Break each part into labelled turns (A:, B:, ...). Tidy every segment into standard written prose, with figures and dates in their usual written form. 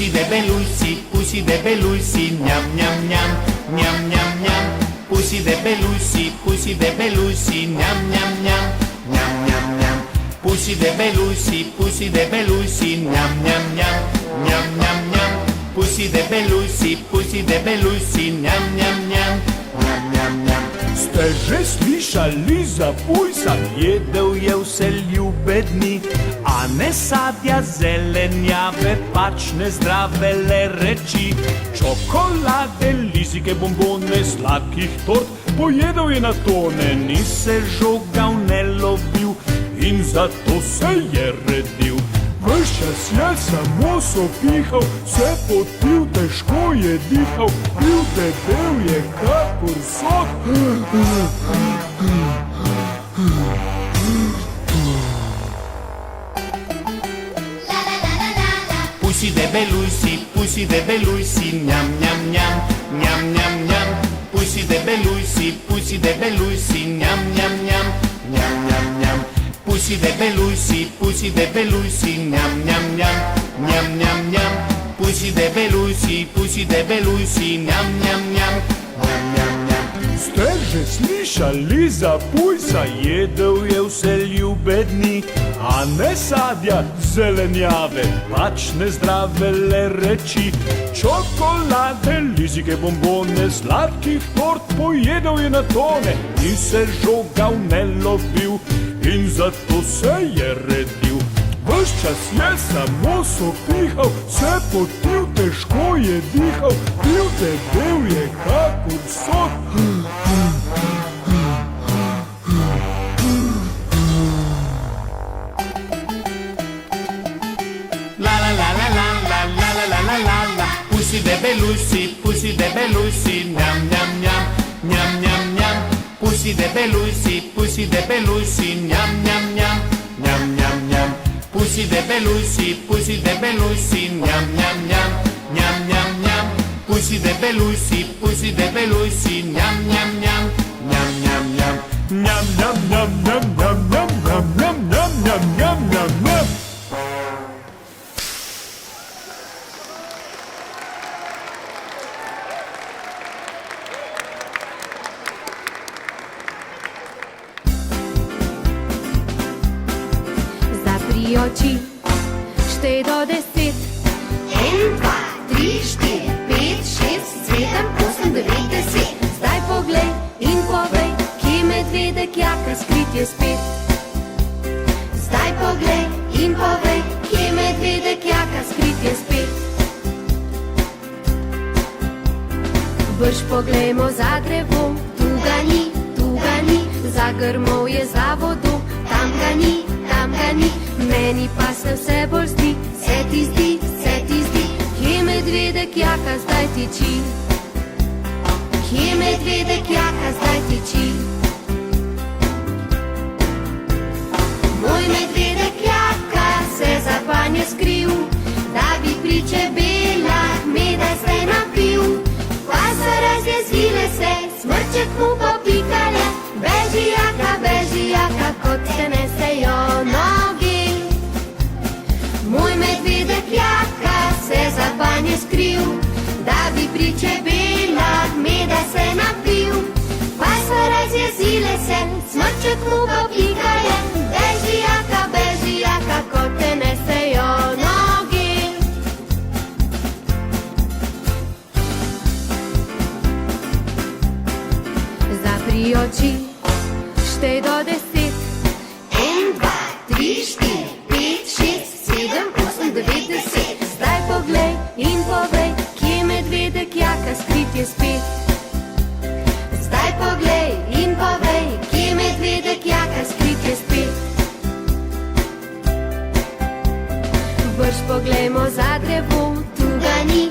A: pusi de belusi, njam, njam, njam, njam, njam, njam. Pusi de belusi, njam, njam, njam, njam, njam, njam. Pusi de belusi, njam, njam, njam, njam, njam, njam. Pusi de belusi, njam, njam, njam, njam, njam, njam.
B: Ste že slišali za pujsa?
A: Jedel je vse ljubedni, a ne sadja, zelenjave, pač ne zdrave le reči.
B: Čokolade, lizike, bombone, sladkih tort, pojedel je na tone,
A: Ni se žogal, ne lovil
B: in zato se je redil. Ves čas je samo sopihal, se potil, težko je dihal, bil debel je kakor sok.
A: Pusi de belusi, njam, njam, njam, njam, njam, njam. Pusi de belusi, njam, njam, njam, njam, njam, njam. Pusi de belusi, njam, njam, njam, njam, njam, njam. Pusi de belusi, njam, njam, njam, njam, njam, njam.
B: Ste že slišali za pujsa?
A: Jedel je vse ljubedni,
B: a ne sadja, zelenjave, pač ne zdrave le reči. Čokolade, lizike, bombone, sladkih tort, pojedel je na tone, ni se žogal, ne lovil in zato se je redil. Ves čas je samo sopihal, se potil, težko je dihal, bil debel je kakor sok.
A: Pusi de belusi, njam, njam, njam, njam, njam, njam. Pusi de belusi, njam, njam, njam, njam, njam, njam. Pusi de belusi, njam, njam, njam, njam, njam, njam. Pusi de belusi, njam, njam, njam, njam, njam, njam.
B: Njam, njam, njam, njam, njam, njam, njam, njam, njam, njam, njam, njam, njam.
C: Zapri oči, štej do 10. 1, 2, 3, 4, 5, 6, 7, 8, 9, 10. Zdaj poglej in povej, kje medvedek jaka skrit je spet. Zdaj poglej in povej, kje medvedek jaka skrit je spet. Brž poglejmo za drevo, tu ga ni, za grmovje, za vodo, tam ga ni, meni pa se vse bolj zdi, se ti zdi, kje medvedek jaka zdaj tiči. Kje medvedek jaka zdaj tiči. Moj medvedek jaka se za banje skril, da bi pri čebelah meda se napil. Pa so razjezile se, smrček mu popikale, beži jaka, kot se nesejo nogi. Moj medvedek jaka se za banje skril, da bi pri čebelah meda se napil. Pa so razjezile se, smrček mu popikale, beži jaka, kot te nesejo nogi. Zapri oči, štej do 10. 1, 2, 3, 4, 5, 6, 7, 8, 9, 10. Zdaj poglej in povej, kje medvedek jaka skrit je spet. Zdaj poglej in povej, kje medvedek jaka skrit je spet. Brž poglejmo za drevo, tu ga ni,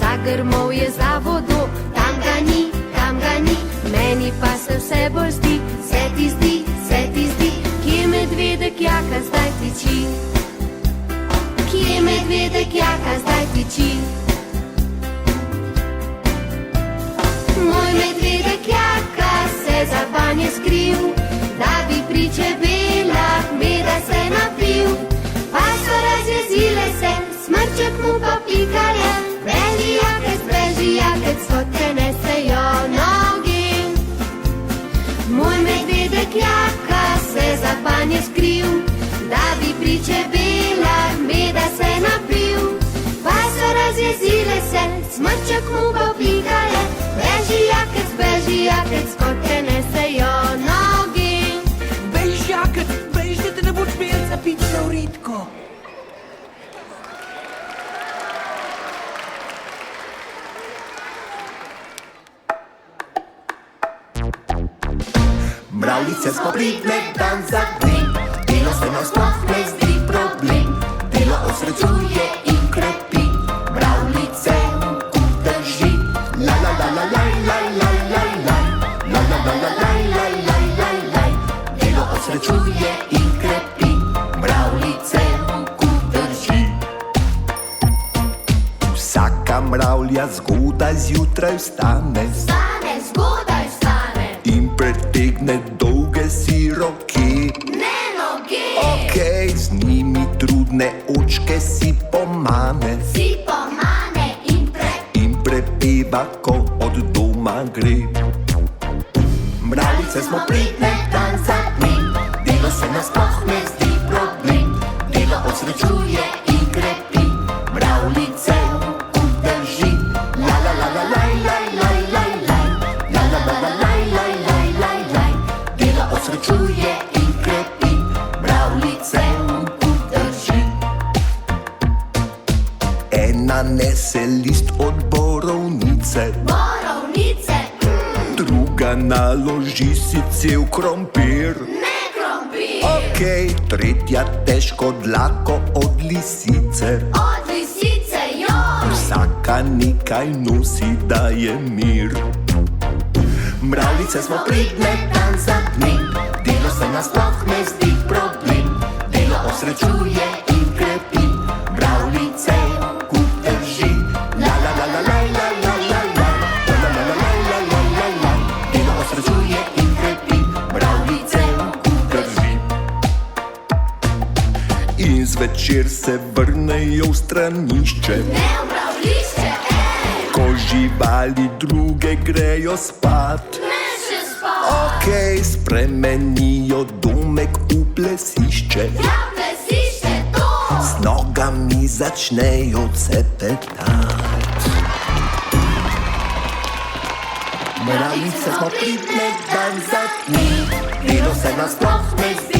C: za grmovje, za vodo, tam ga ni, meni pa se vse bolj zdi, se ti zdi, kje medvedek jaka zdaj tiči. Kje medvedek jaka zdaj tiči. Moj medvedek jaka se za banje skril, da bi pri čebelah meda se napil. Pa so razjezile se, smrček mu Píček mu popíkaje, beži jakec, kotke nesejo nogi.
D: Bež, jakec, bež, da te ne boš smel zapiti za uritko.
E: Mravljice smo pridne dan za dnem, delo se nam sploh ne zdi problem, delo osrečuje in krepi, mravljice drži. La la la la la la la la la, la la la la la la la la la, delo osrečuje in krepi, mravljice drži. Vsaka mravlja zgodaj zjutraj vstane
C: Stane, zgodaj stane,
E: in pretegne dolge si roke.
C: ne noge.
E: Okej, z njimi trudne očke si pomane
C: Si pomane
E: in prepeva, ko od doma gre. Mravljice smo pridne dan za dnem, delo se nam sploh ne zdi problem, delo osrečuje in krepi, mravljice drži. La la la la la la la la la, la la la la la la la la la, delo osrečuje in krepi, mravljice drži. Ena nese list od borovnice,
C: Borovnice,
E: druga naloži si cel krompir.
C: ne krompir.
E: Okej, tretja težko dlako od lisice,
C: Od lisice, joj.
E: vsaka nekaj nosi, da je mir. Mravljice smo pridne dan za dnem, delo se nam sploh ne zdi problem, delo osrečuje in krepi, mravljice drži. La la la la la la la la la, la la la la la la la la, delo osrečuje in krepi, mravljice drži. In zvečer se vrnejo v stranišče,
C: Ne v mravljišče,
E: ko živali druge grejo spat.
C: ne še spal.
E: Okej, spremenijo domek v plesišče,
C: Ja, plesišče to.
E: z nogami začnejo cepetat. Mravljice smo pridne dan za dnem, delo se nam sploh ne zdi